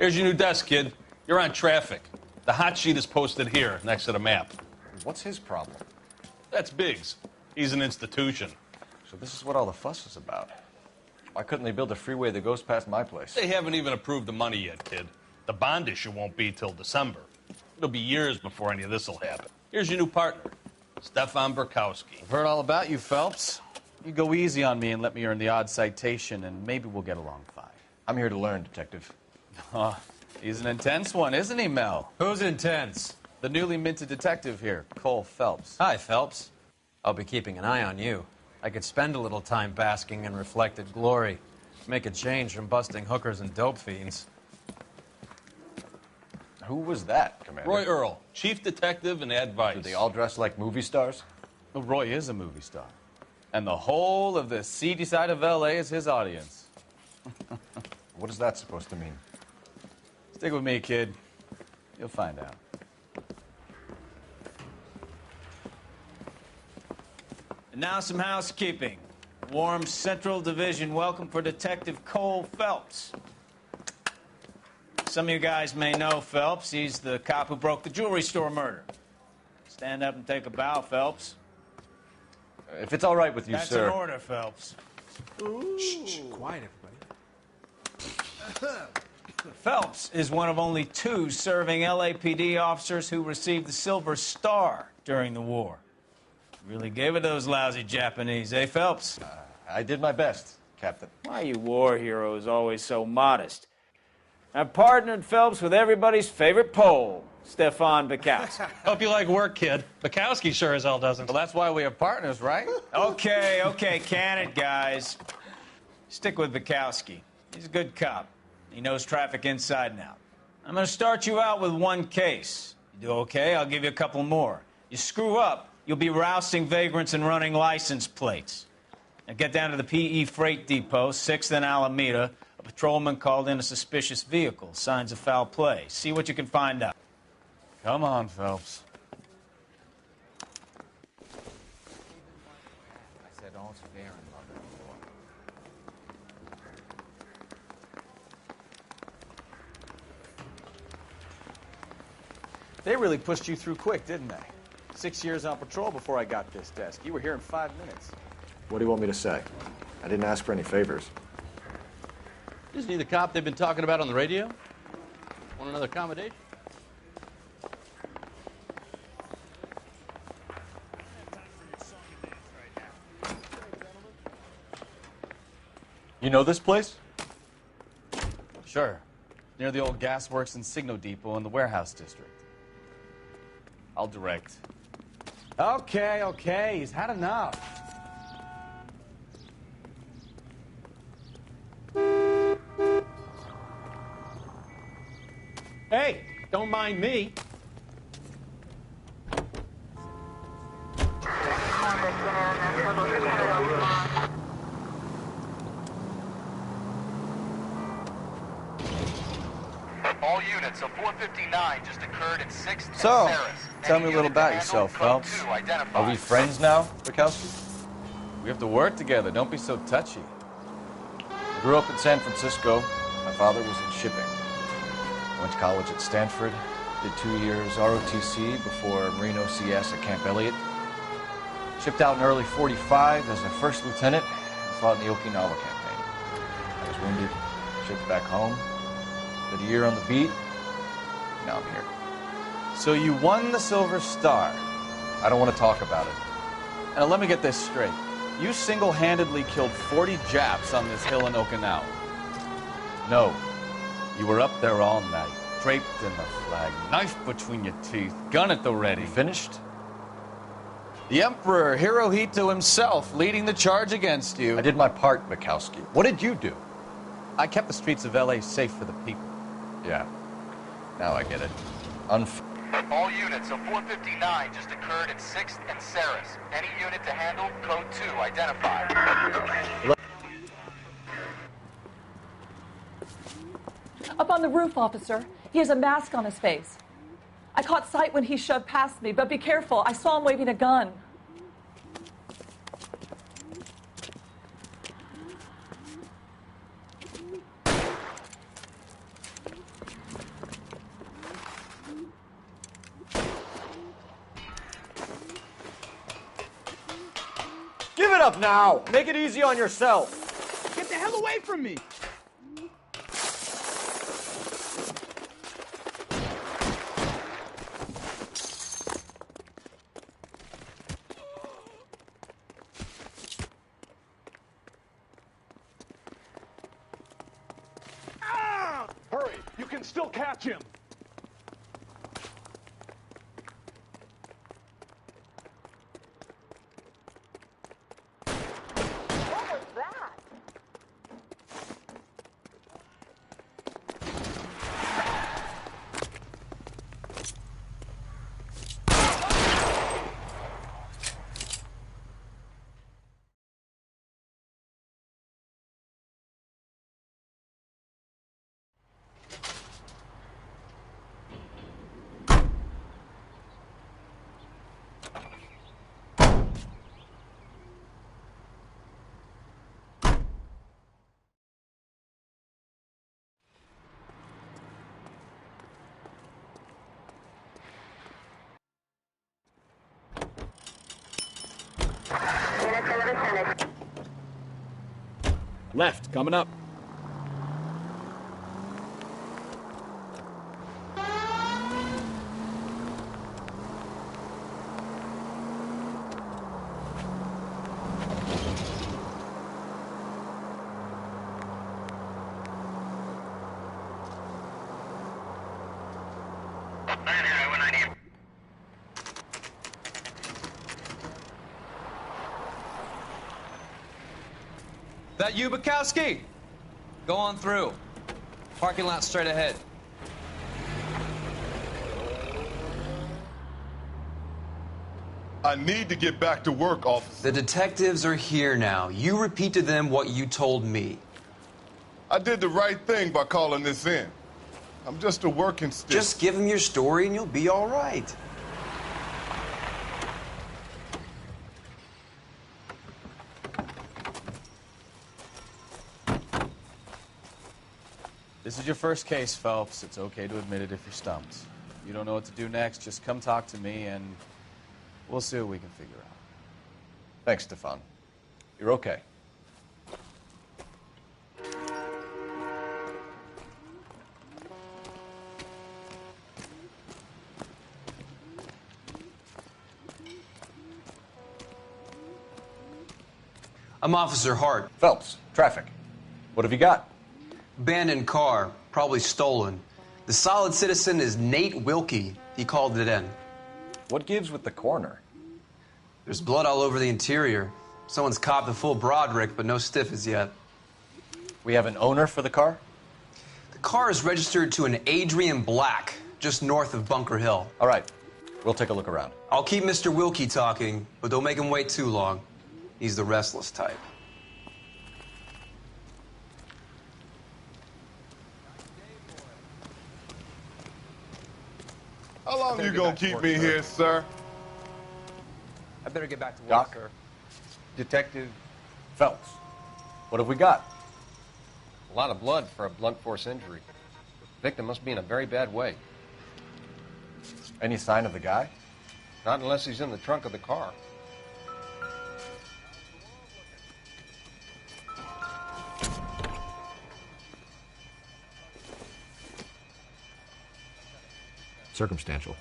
Here's your new desk, kid. You're on traffic. The hot sheet is posted here, next to the map. What's his problem? That's Biggs. He's an institution. So this is what all the fuss is about. Why couldn't they build a freeway that goes past my place? They haven't even approved the money yet, kid. The bond issue won't be till December. It'll be years before any of this will happen. Here's your new partner, Stefan Burkowski. I've heard all about you, Phelps. You go easy on me and let me earn the odd citation, and maybe we'll get along fine. I'm here to learn, Detective. Oh, he's an intense one, isn't he, Mel? Who's intense? The newly minted detective here, Cole Phelps. Hi, Phelps. I'll be keeping an eye on you. I could spend a little time basking in reflected glory. Make a change from busting hookers and dope fiends. Who was that, Commander? Roy Earl, chief detective and advice. Do they all dress like movie stars? Well, Roy is a movie star. And the whole of the seedy side of L.A. is his audience. What is that supposed to mean? Stick with me, kid. You'll find out. And now some housekeeping. Warm Central Division welcome for Detective Cole Phelps. Some of you guys may know Phelps. He's the cop who broke the jewelry store murder. Stand up and take a bow, Phelps. If it's all right with you, That's sir. an order, Phelps. Shh, quiet, everybody. Phelps is one of only 2 serving LAPD officers who received the Silver Star during the war. Really gave it those lousy Japanese, eh, Phelps? I did my best, Captain. Why are you war heroes always so modest? I've partnered Phelps with everybody's favorite Pole, Stefan Burkowski. Hope you like work, kid. Bukowski sure as hell doesn't. Well, that's why we have partners, right? Okay, can it, guys. Stick with Burkowski. He's a good cop. He knows traffic inside and out. I'm going to start you out with 1 case. You do okay, I'll give you a couple more. You screw up, you'll be rousting vagrants and running license plates. Now get down to the PE Freight Depot, 6th and Alameda. A patrolman called in a suspicious vehicle. Signs of foul play. See what you can find out. Come on, Phelps. I said all's fair in love and war. They really pushed you through quick, didn't they? 6 years on patrol before I got this desk. You were here in 5 minutes. What do you want me to say? I didn't ask for any favors. Isn't he the cop they've been talking about on the radio? Want another accommodation? You know this place? Sure. Near the old gas works and Signo Depot in the warehouse district. I'll direct. Okay, he's had enough. Hey, don't mind me. All units, a 459 just occurred in 6th and So, Sarris. tell Any me a little unit about to yourself, handle code Phelps. 2 identified. Are we friends now, Burkowski? We have to work together. Don't be so touchy. I grew up in San Francisco. My father was in shipping. Went to college at Stanford. Did 2 years ROTC before Marine OCS at Camp Elliott. Shipped out in early 45 as a first lieutenant and fought in the Okinawa campaign. I was wounded, shipped back home. Did a year on the beat. Now I'm here. So you won the Silver Star. I don't want to talk about it. Now let me get this straight. You single-handedly killed 40 Japs on this hill in Okinawa. No. You were up there all night, draped in the flag, knife between your teeth, gun at the ready. You finished? The Emperor Hirohito himself leading the charge against you. I did my part, Bukowski. What did you do? I kept the streets of L.A. safe for the people. Yeah. Now I get it. All units, a 459 just occurred in 6th and Sarris. Any unit to handle code 2 identified. Up on the roof, officer. He has a mask on his face. I caught sight when he shoved past me, but be careful. I saw him waving a gun. shit up now. Make it easy on yourself. Get the hell away from me! Hurry! You can still catch him! What was that? Left, coming up. That you, Bukowski? Go on through. Parking lot straight ahead. I need to get back to work, officer. The detectives are here now. You repeat to them what you told me. I did the right thing by calling this in. I'm just a working stick. Just give them your story and you'll be all right. This is your first case, Phelps. It's okay to admit it if you're stumped. You don't know what to do next, just come talk to me and we'll see what we can figure out. Thanks, Stefan. You're okay. I'm Officer Hart. Phelps, traffic. What have you got? Abandoned car, probably stolen. The solid citizen is Nate Wilkie. He called it in. What gives with the coroner? There's blood all over the interior. Someone's copped a full Broderick, but no stiff as yet. We have an owner for the car? The car is registered to an Adrian Black, just north of Bunker Hill. All right. We'll take a look around. I'll keep Mr. Wilkie talking, but don't make him wait too long. He's the restless type. How long you gonna keep me here, sir? I better get back to work, Doc? sir. Detective, Phelps, what have we got? a lot of blood for a blunt force injury. Victim must be in a very bad way. Any sign of the guy? Not unless he's in the trunk of the car. Circumstantial.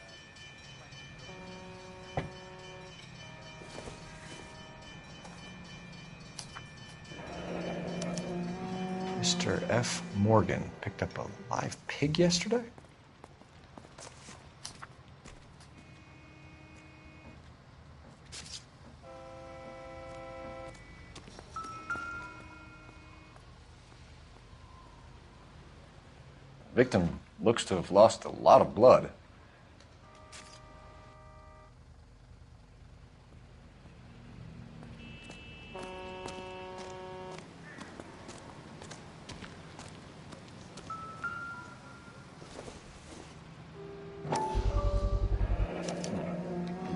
Mr. F. Morgan picked up a live pig yesterday? Victim looks to have lost a lot of blood.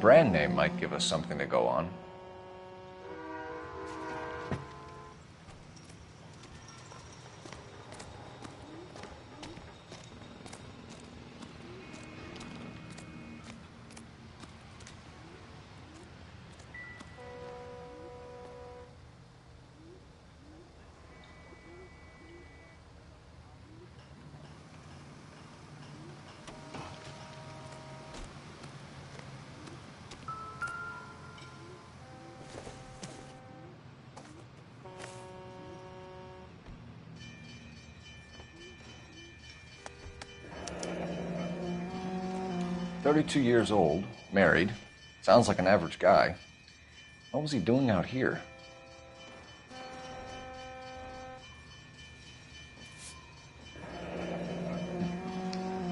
Brand name might give us something to go on. 32 years old, married. Sounds like an average guy. What was he doing out here?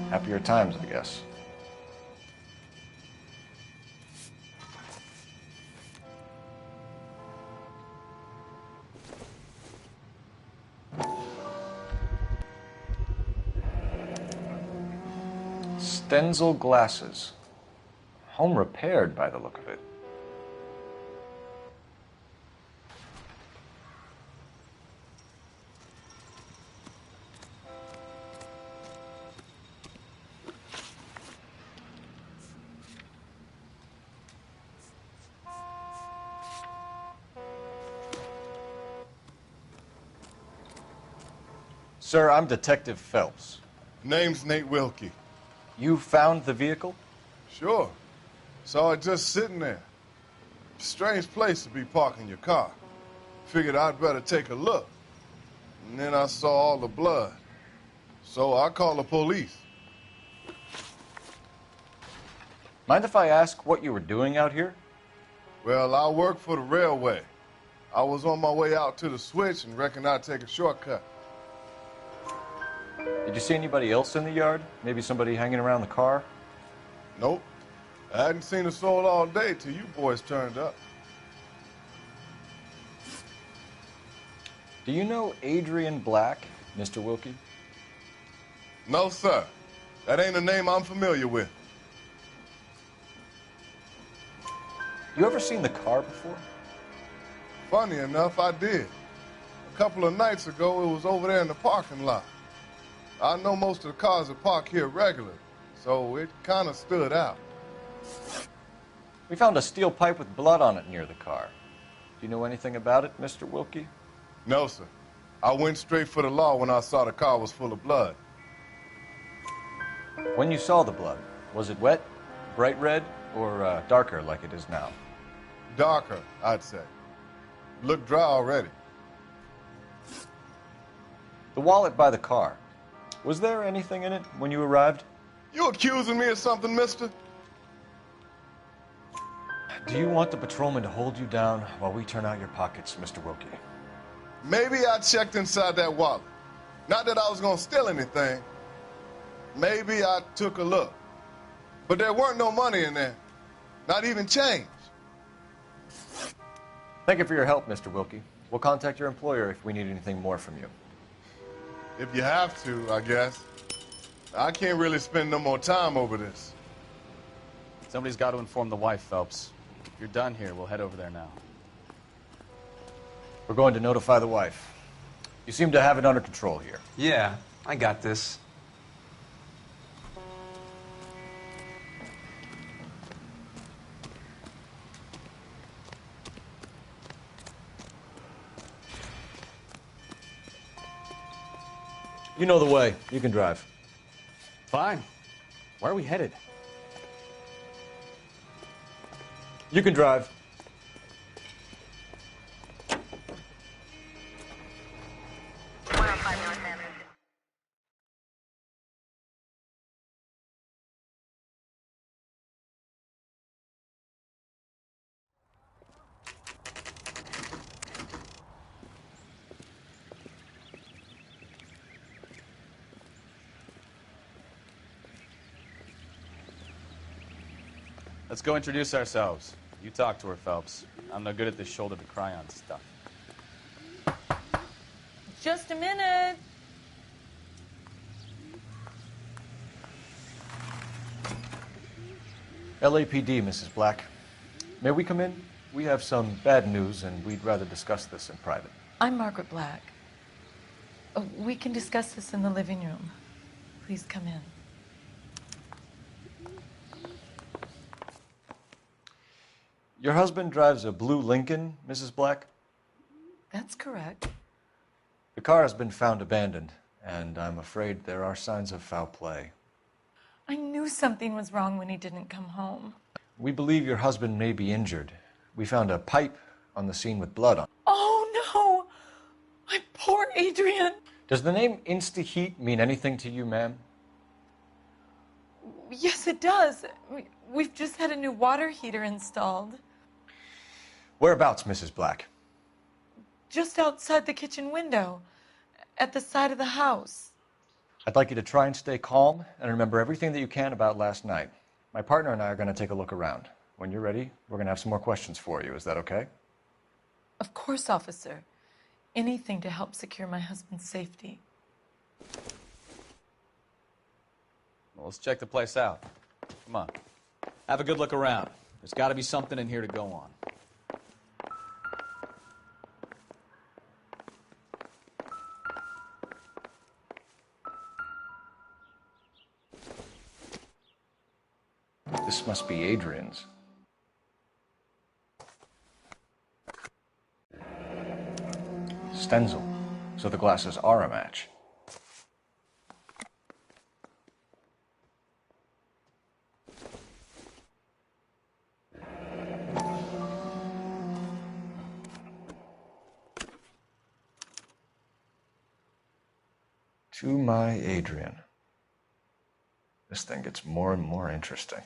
Happier times, I guess. Stenzel glasses. Home repaired by the look of it. Sir, I'm Detective Phelps. Name's Nate Wilkie. You found the vehicle? Sure. Saw it just sitting there. Strange place to be parking your car. Figured I'd better take a look. And then I saw all the blood. So I called the police. Mind if I ask what you were doing out here? Well, I work for the railway. I was on my way out to the switch and reckoned I'd take a shortcut. Did you see anybody else in the yard? Maybe somebody hanging around the car? Nope. I hadn't seen a soul all day till you boys turned up. Do you know Adrian Black, Mr. Wilkie? No, sir. That ain't a name I'm familiar with. You ever seen the car before? Funny enough, I did. A couple of nights ago, it was over there in the parking lot. I know most of the cars are parked here regularly, so it kind of stood out. We found a steel pipe with blood on it near the car. Do you know anything about it, Mr. Wilkie? No, sir. I went straight for the law when I saw the car was full of blood. When you saw the blood, was it wet, bright red, or darker like it is now? Darker, I'd say. Looked dry already. The wallet by the car. Was there anything in it when you arrived? You accusing me of something, mister? Do you want the patrolman to hold you down while we turn out your pockets, Mr. Wilkie? Maybe I checked inside that wallet. Not that I was going to steal anything. Maybe I took a look. But there weren't no money in there. Not even change. Thank you for your help, Mr. Wilkie. We'll contact your employer if we need anything more from you. If you have to, I guess. I can't really spend no more time over this. Somebody's got to inform the wife, Phelps. If you're done here, we'll head over there now. We're going to notify the wife. You seem to have it under control here. Yeah, I got this. You know the way. You can drive. Fine. Where are we headed? You can drive. Let's go introduce ourselves. You talk to her, Phelps. I'm no good at this shoulder to cry on stuff. Just a minute. LAPD, Mrs. Black. May we come in? We have some bad news, and we'd rather discuss this in private. I'm Margaret Black. We can discuss this in the living room. Please come in. Your husband drives a blue Lincoln, Mrs. Black? That's correct. The car has been found abandoned, and I'm afraid there are signs of foul play. I knew something was wrong when he didn't come home. We believe your husband may be injured. We found a pipe on the scene with blood on it. Oh, no! My poor Adrian! Does the name Insta-Heat mean anything to you, ma'am? Yes, it does. We've just had a new water heater installed. Whereabouts, Mrs. Black? Just outside the kitchen window, at the side of the house. I'd like you to try and stay calm and remember everything that you can about last night. My partner and I are going to take a look around. When you're ready, we're going to have some more questions for you. Is that okay? Of course, officer. Anything to help secure my husband's safety. Well, let's check the place out. Come on. Have a good look around. There's got to be something in here to go on. This must be Adrian's. Stenzel. So the glasses are a match. To my Adrian. This thing gets more and more interesting.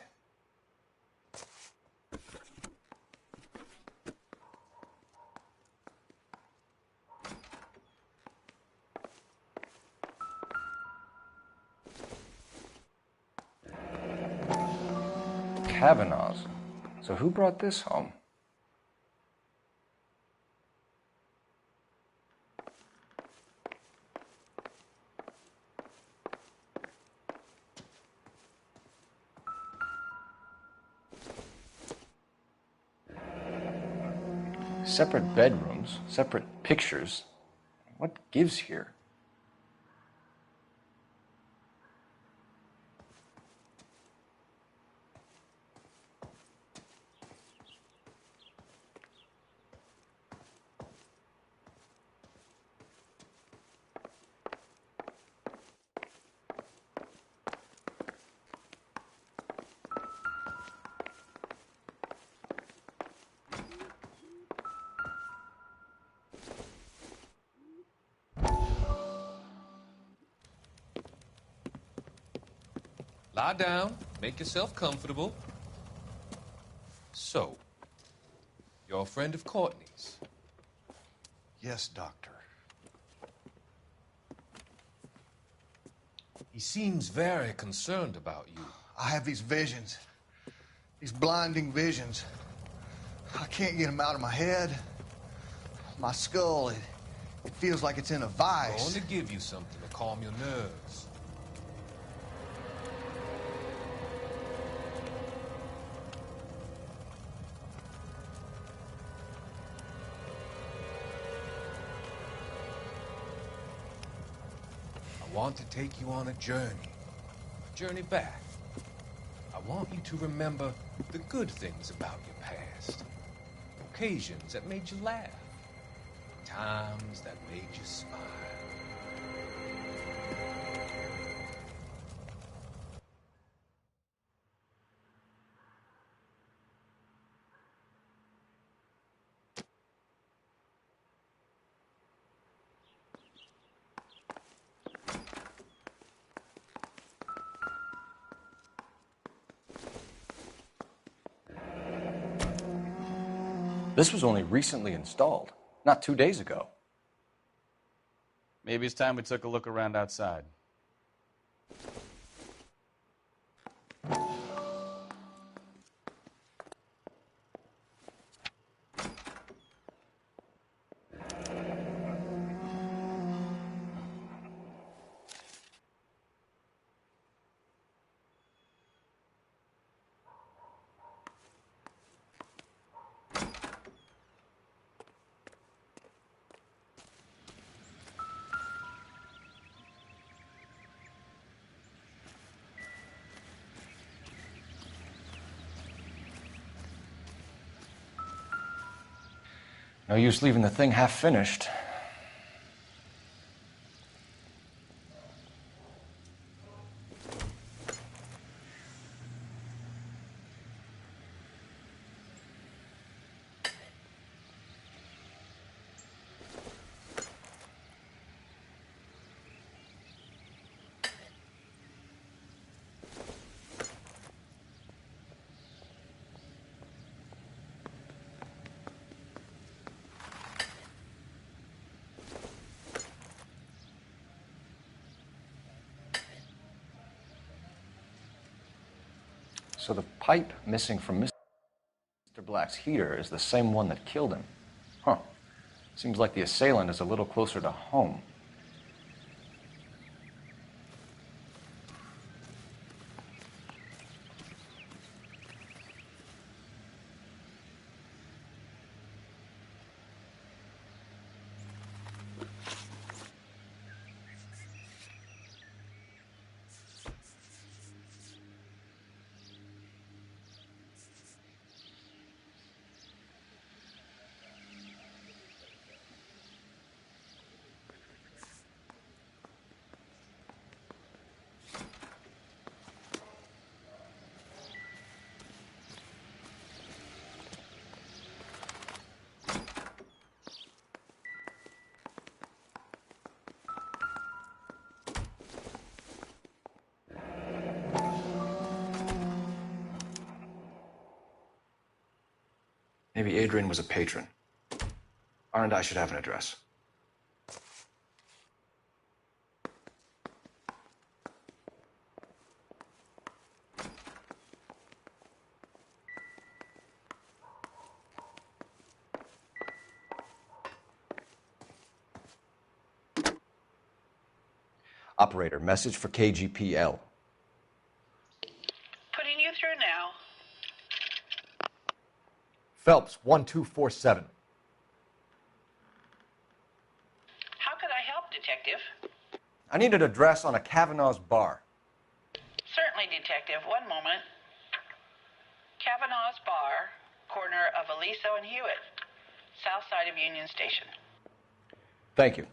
Kavanaugh's. So who brought this home? Separate bedrooms, separate pictures. What gives here? Lie down, make yourself comfortable. So, you're a friend of Courtney's? Yes, Doctor. He seems very concerned about you. I have these visions, these blinding visions. I can't get them out of my head. My skull, it feels like it's in a vice. I want to give you something to calm your nerves. I want to take you on a journey back. I want you to remember the good things about your past, occasions that made you laugh, times that made you smile. This was only recently installed, not 2 days ago. Maybe it's time we took a look around outside. No use leaving the thing half finished. So the pipe missing from Mr. Black's heater is the same one that killed him. Huh. Seems like the assailant is a little closer to home. Maybe Adrian was a patron. R and I should have an address. Operator, message for KGPL. Putting you through now. Phelps, 1247. How could I help, Detective? I need an address on a Kavanaugh's bar. Certainly, Detective. One moment. Kavanaugh's Bar, corner of Aliso and Hewitt, south side of Union Station. Thank you.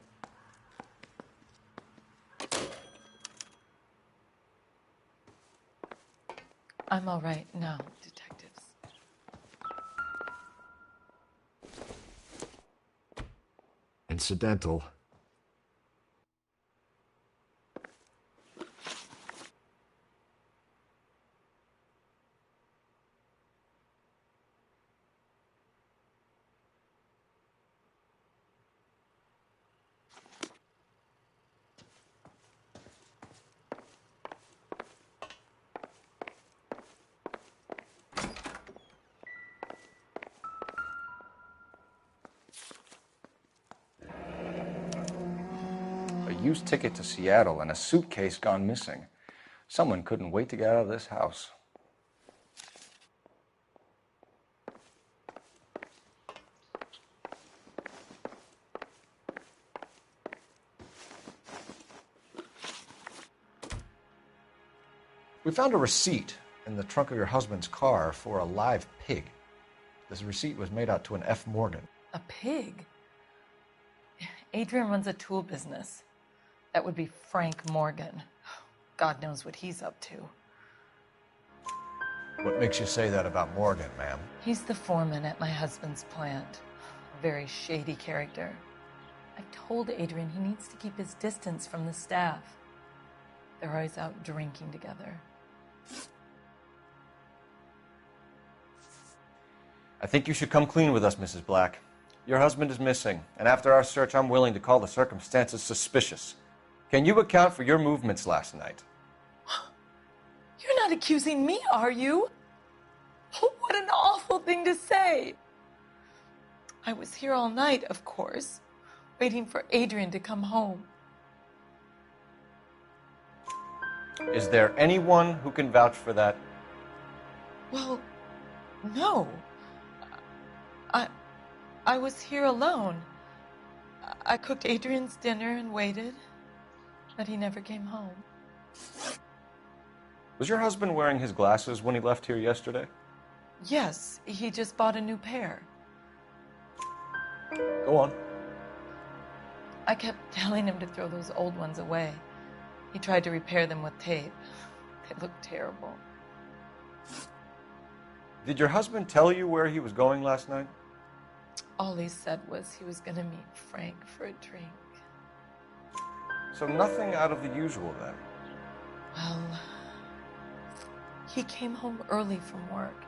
I'm all right now, detectives. Incidental. Used ticket to Seattle and a suitcase gone missing. Someone couldn't wait to get out of this house. We found a receipt in the trunk of your husband's car for a live pig. This receipt was made out to an F. Morgan. A pig? Adrian runs a tool business. That would be Frank Morgan. God knows what he's up to. What makes you say that about Morgan, ma'am? He's the foreman at my husband's plant. A very shady character. I've told Adrian he needs to keep his distance from the staff. They're always out drinking together. I think you should come clean with us, Mrs. Black. Your husband is missing, and after our search, I'm willing to call the circumstances suspicious. Can you account for your movements last night? You're not accusing me, are you? What an awful thing to say. I was here all night, of course, waiting for Adrian to come home. Is there anyone who can vouch for that? Well, no. I was here alone. I cooked Adrian's dinner and waited, but he never came home. Was your husband wearing his glasses when he left here yesterday? Yes, he just bought a new pair. Go on. I kept telling him to throw those old ones away. He tried to repair them with tape. They looked terrible. Did your husband tell you where he was going last night? All he said was he was going to meet Frank for a drink. So nothing out of the usual then? Well, he came home early from work.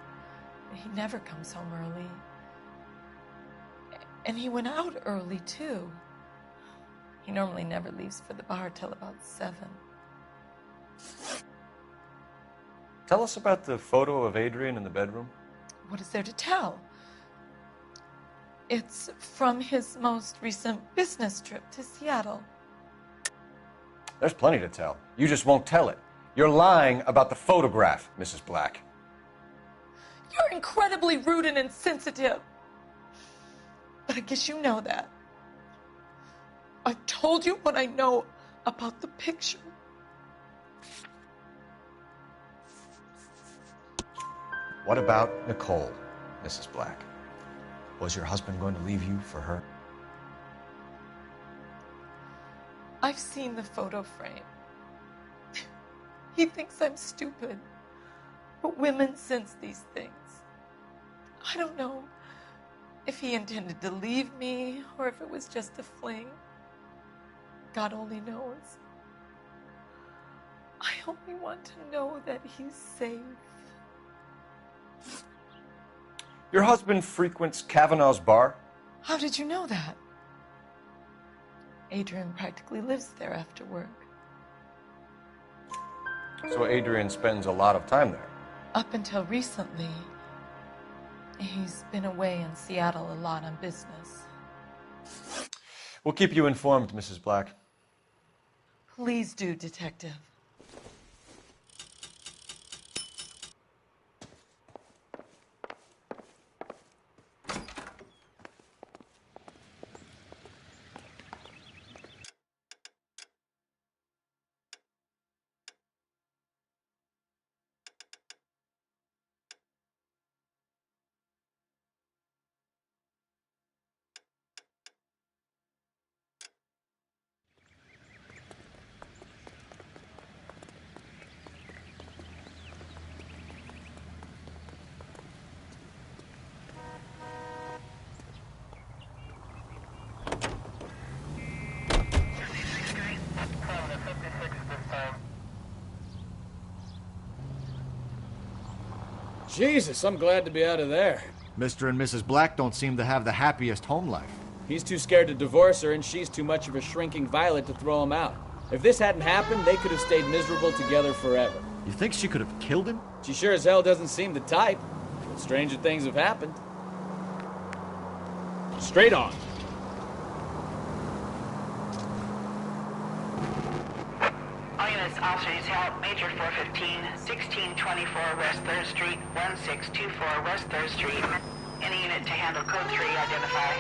He never comes home early. And he went out early, too. He normally never leaves for the bar till about 7. Tell us about the photo of Adrian in the bedroom. What is there to tell? It's from his most recent business trip to Seattle. There's plenty to tell. You just won't tell it. You're lying about the photograph, Mrs. Black. You're incredibly rude and insensitive. But I guess you know that. I told you what I know about the picture. What about Nicole, Mrs. Black? Was your husband going to leave you for her? I've seen the photo frame. He thinks I'm stupid. But women sense these things. I don't know if he intended to leave me or if it was just a fling. God only knows. I only want to know that he's safe. Your husband frequents Kavanaugh's bar? How did you know that? Adrian practically lives there after work. So Adrian spends a lot of time there? Up until recently, he's been away in Seattle a lot on business. We'll keep you informed, Mrs. Black. Please do, Detective. Jesus, I'm glad to be out of there. Mr. and Mrs. Black don't seem to have the happiest home life. He's too scared to divorce her, and she's too much of a shrinking violet to throw him out. If this hadn't happened, they could have stayed miserable together forever. You think she could have killed him? She sure as hell doesn't seem the type. But stranger things have happened. Straight on. All units, officers help. Major 415, 1624 West 3rd Street, 1624 West 3rd Street. Any unit to handle code 3, identify.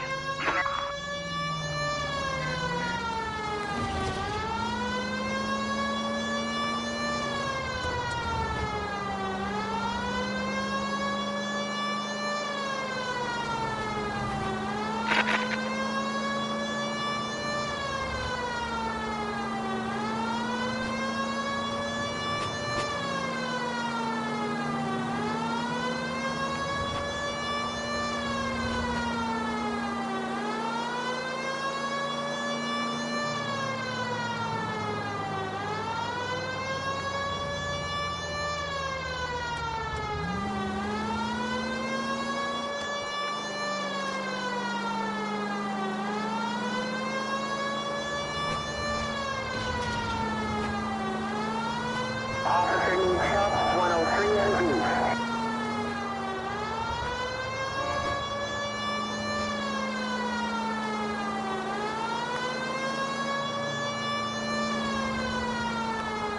Officer needs help, 103 and B.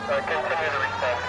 Continue the response.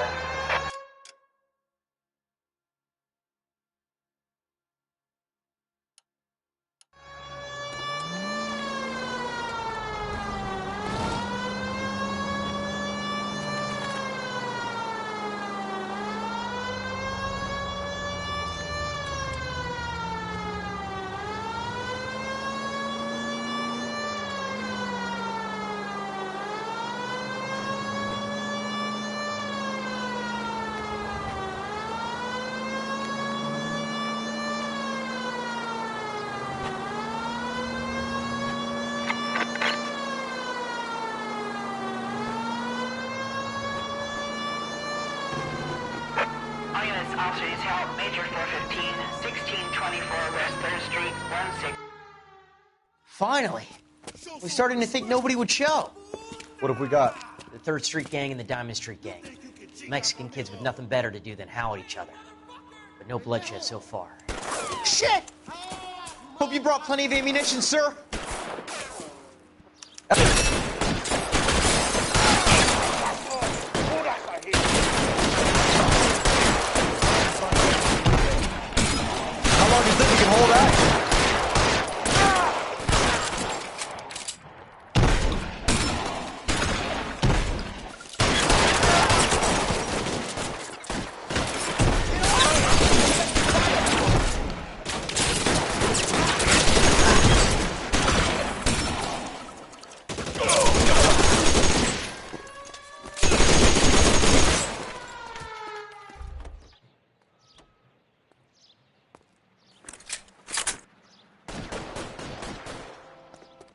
All units, officers help. Major 415, 1624 West 3rd Street, 16. Finally. We're starting to think nobody would show. What have we got? The 3rd Street Gang and the Diamond Street Gang. Mexican kids with nothing better to do than howl at each other. But no bloodshed so far. Shit! Hope you brought plenty of ammunition, sir. How long do you think you can hold out?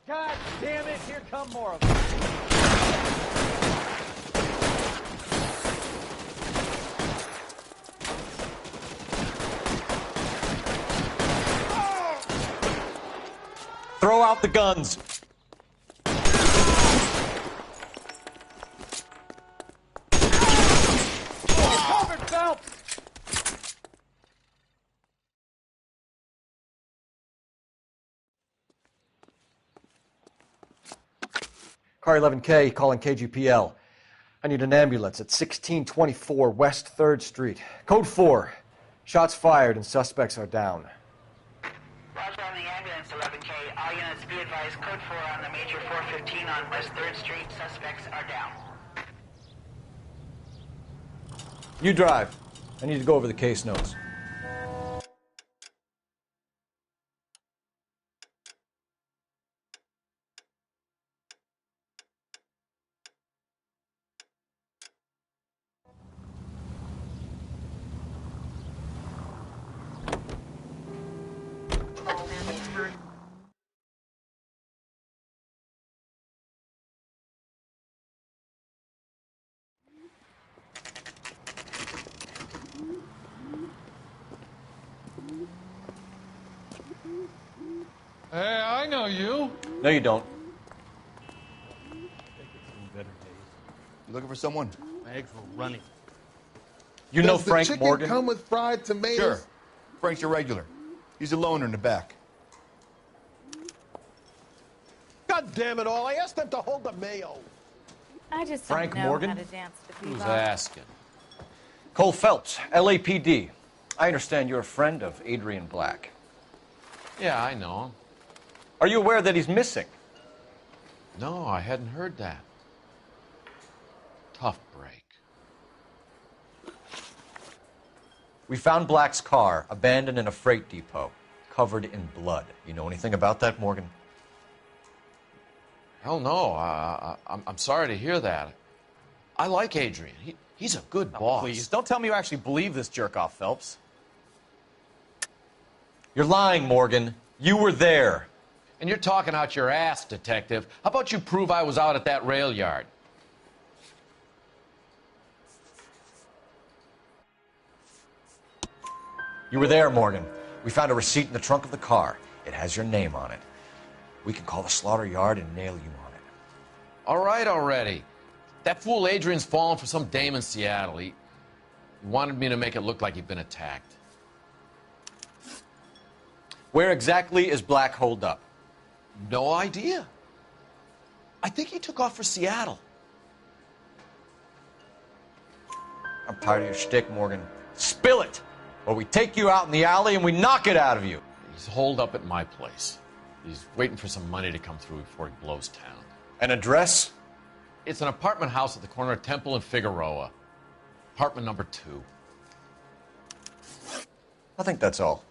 God damn it, here come more of them. Throw out the guns. Covered, Phelps! Car 11K calling KGPL. I need an ambulance at 1624 West 3rd Street. Code 4. Shots fired and suspects are down. Roger on the ambulance, 11K. All units be advised, code 4 on the major 415 on West 3rd Street. Suspects are down. You drive. I need to go over the case notes. Hey, I know you. No, you don't. You looking for someone? My eggs were running. You know Does Frank the chicken Morgan? come with fried tomatoes? Sure. Frank's your regular. He's a loner in the back. God damn it all, I asked them to hold the mayo. I just Frank don't know Morgan? how to dance to Who's bebop. asking? Cole Phelps, LAPD. I understand you're a friend of Adrian Black. Yeah, I know him. Are you aware that he's missing? No, I hadn't heard that. Tough break. We found Black's car abandoned in a freight depot, covered in blood. You know anything about that, Morgan? Hell no. I'm sorry to hear that. I like Adrian. He's a good boss. Please, don't tell me you actually believe this jerk-off, Phelps. You're lying, Morgan. You were there. And you're talking out your ass, detective. How about you prove I was out at that rail yard? You were there, Morgan. We found a receipt in the trunk of the car. It has your name on it. We can call the slaughter yard and nail you on it. All right already. That fool Adrian's fallen for some dame in Seattle. He wanted me to make it look like he'd been attacked. Where exactly is Black holed up? No idea. I think he took off for Seattle. I'm tired of your shtick, Morgan. Spill it, or we take you out in the alley and we knock it out of you. He's holed up at my place. He's waiting for some money to come through before he blows town. An address? It's an apartment house at the corner of Temple and Figueroa. Apartment number 2. I think that's all.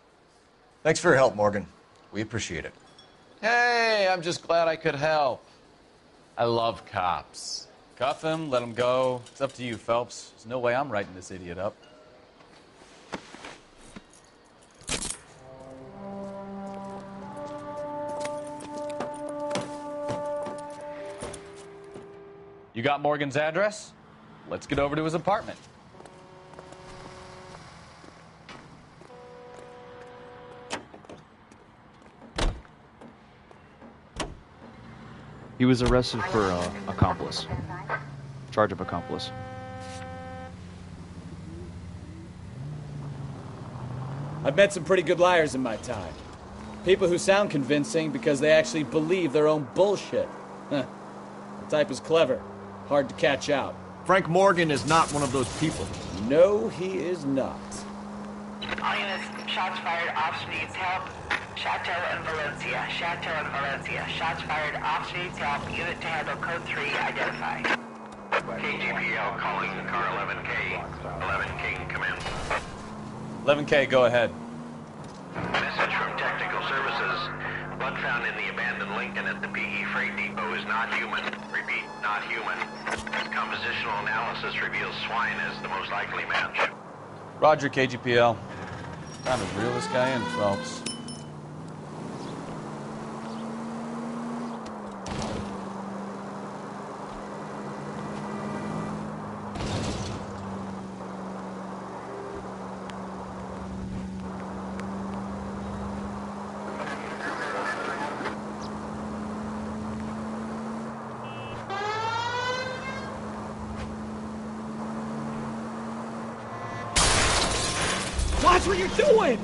Thanks for your help, Morgan. We appreciate it. Hey, I'm just glad I could help. I love cops. Cuff him, let him go. It's up to you, Phelps. There's no way I'm writing this idiot up. You got Morgan's address? Let's get over to his apartment. He was arrested for accomplice. Charge of accomplice. I've met some pretty good liars in my time. People who sound convincing because they actually believe their own bullshit. Huh. The type is clever. Hard to catch out. Frank Morgan is not one of those people. No, he is not. All units, shots fired, officer needs help. Chateau and Valencia. Chateau and Valencia. Shots fired, officer needs help. Unit to handle code 3, identify. KGPL calling car 11K. 11K, come in. 11K, go ahead. Message from Technical Services. Blood found in the abandoned Lincoln at the PE Freight Depot is not human. Repeat, not human. Compositional analysis reveals swine as the most likely match. Roger, KGPL. Time to reel this guy in, Phelps. Watch what you're doing!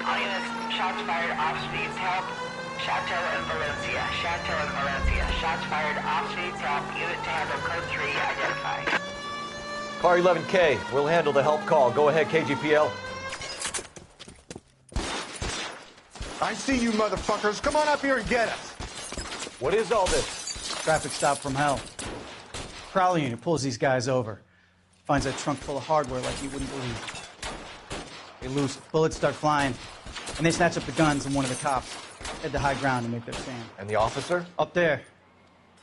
All units, shots fired, officer needs help. Chateau and Valencia. Chateau and Valencia. Shots fired, officer needs help. Unit to handle code 3, identify. Car 11K, we'll handle the help call. Go ahead, KGPL. I see you motherfuckers. Come on up here and get us. What is all this? Traffic stop from hell. Crowley unit pulls these guys over. Finds a trunk full of hardware like you wouldn't believe. They loose, bullets start flying, and they snatch up the guns and one of the cops. Head to high ground and make their stand. And the officer? Up there.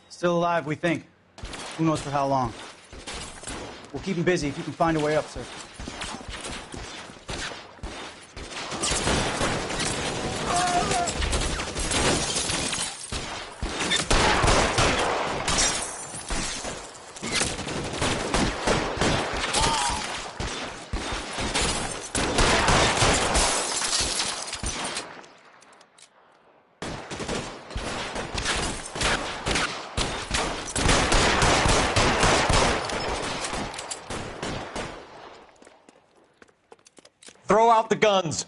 Still alive, we think. Who knows for how long. We'll keep him busy if you can find a way up, sir. Throw out the guns.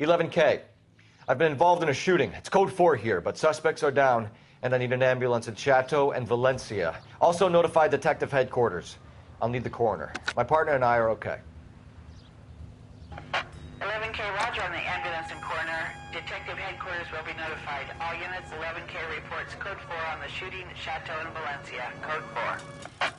"11K. I've been involved in a shooting. It's code 4 here, but suspects are down, and I need an ambulance in Chateau and Valencia. Also notify detective headquarters. I'll need the coroner. My partner and I are okay." 11K, roger on the ambulance and coroner. Detective headquarters will be notified. All units, 11K reports code 4 on the shooting at Chateau in Valencia. Code 4.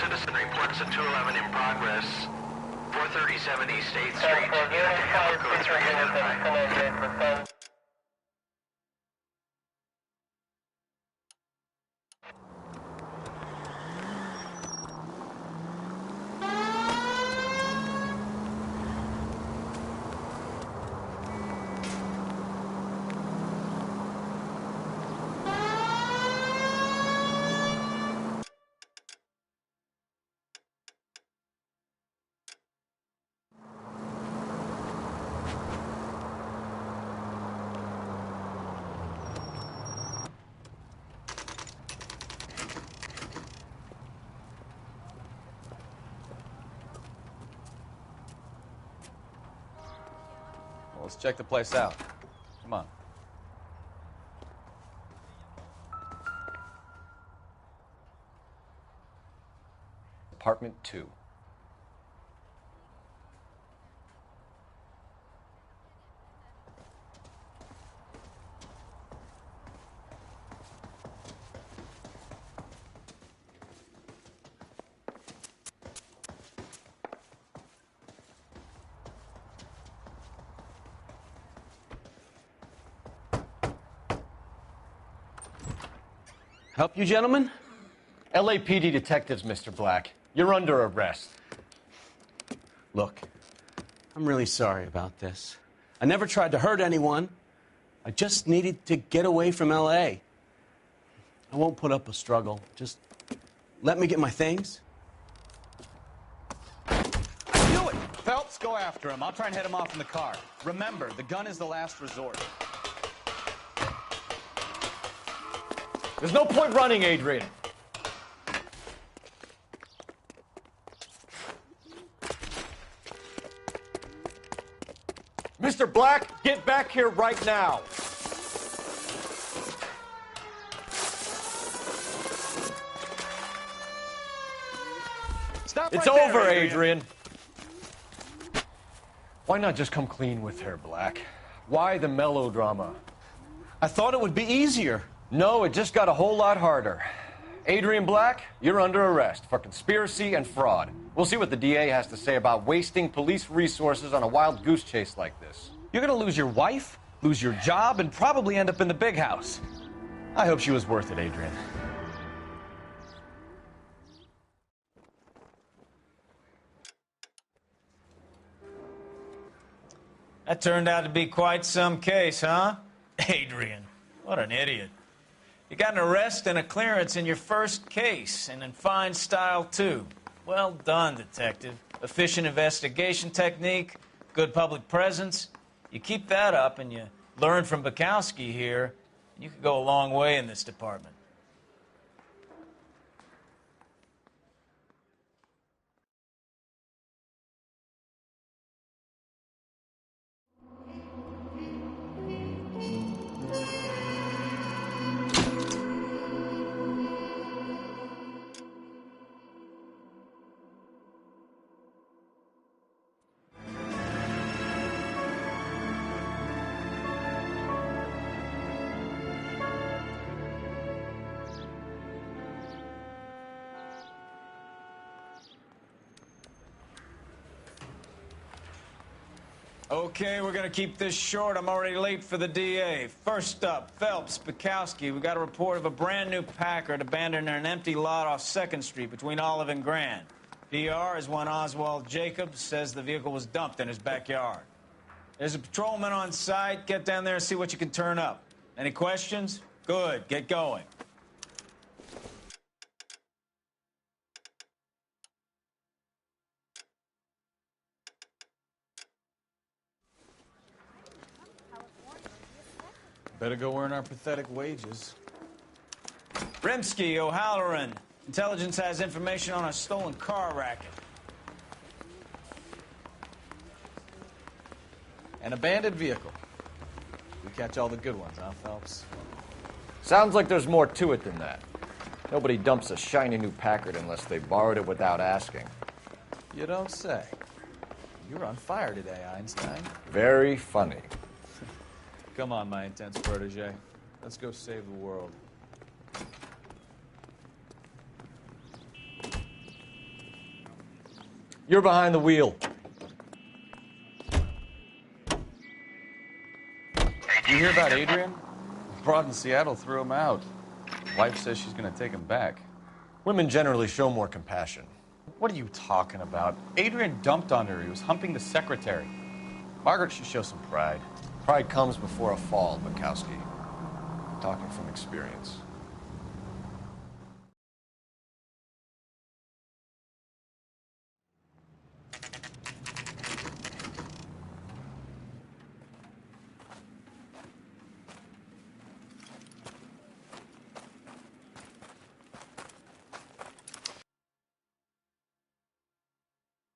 Citizen reports at 211 in progress. 437 East 8th Street. Unit to handle code 3 identified. Well, let's check the place out. Come on. Apartment 2. Help you, gentlemen? LAPD detectives, Mr. Black. You're under arrest. Look, I'm really sorry about this. I never tried to hurt anyone. I just needed to get away from L.A. I won't put up a struggle. Just let me get my things. Do it! Phelps, go after him. I'll try and head him off in the car. Remember, the gun is the last resort. There's no point running, Adrian. Mr. Black, get back here right now. Stop It's right there, over, Adrian. Why not just come clean with her, Black? Why the melodrama? I thought it would be easier. No, it just got a whole lot harder. Adrian Black, you're under arrest for conspiracy and fraud. We'll see what the DA has to say about wasting police resources on a wild goose chase like this. You're gonna lose your wife, lose your job, and probably end up in the big house. I hope she was worth it, Adrian. That turned out to be quite some case, huh? Adrian, what an idiot. You got an arrest and a clearance in your first case, and in fine style, too. Well done, detective. Efficient investigation technique, good public presence. You keep that up and you learn from Bukowski here, you could go a long way in this department. Okay, we're gonna keep this short. I'm already late for the DA. First up, Phelps, Bukowski. We got a report of a brand new Packard abandoned in an empty lot off 2nd Street between Olive and Grand. PR is one Oswald Jacobs says the vehicle was dumped in his backyard. There's a patrolman on site. Get down there and see what you can turn up. Any questions? Good, get going. Better go earn our pathetic wages. Rimsky, O'Halloran. Intelligence has information on a stolen car racket. An abandoned vehicle. We catch all the good ones, huh, Phelps? Sounds like there's more to it than that. Nobody dumps a shiny new Packard unless they borrowed it without asking. You don't say. You're on fire today, Einstein. Very funny. Come on, my intense protege. Let's go save the world. You're behind the wheel. You hear about Adrian? Broad in Seattle threw him out. Wife says she's going to take him back. Women generally show more compassion. What are you talking about? Adrian dumped on her. He was humping the secretary. Margaret should show some pride. Pride comes before a fall, Bukowski. I'm talking from experience.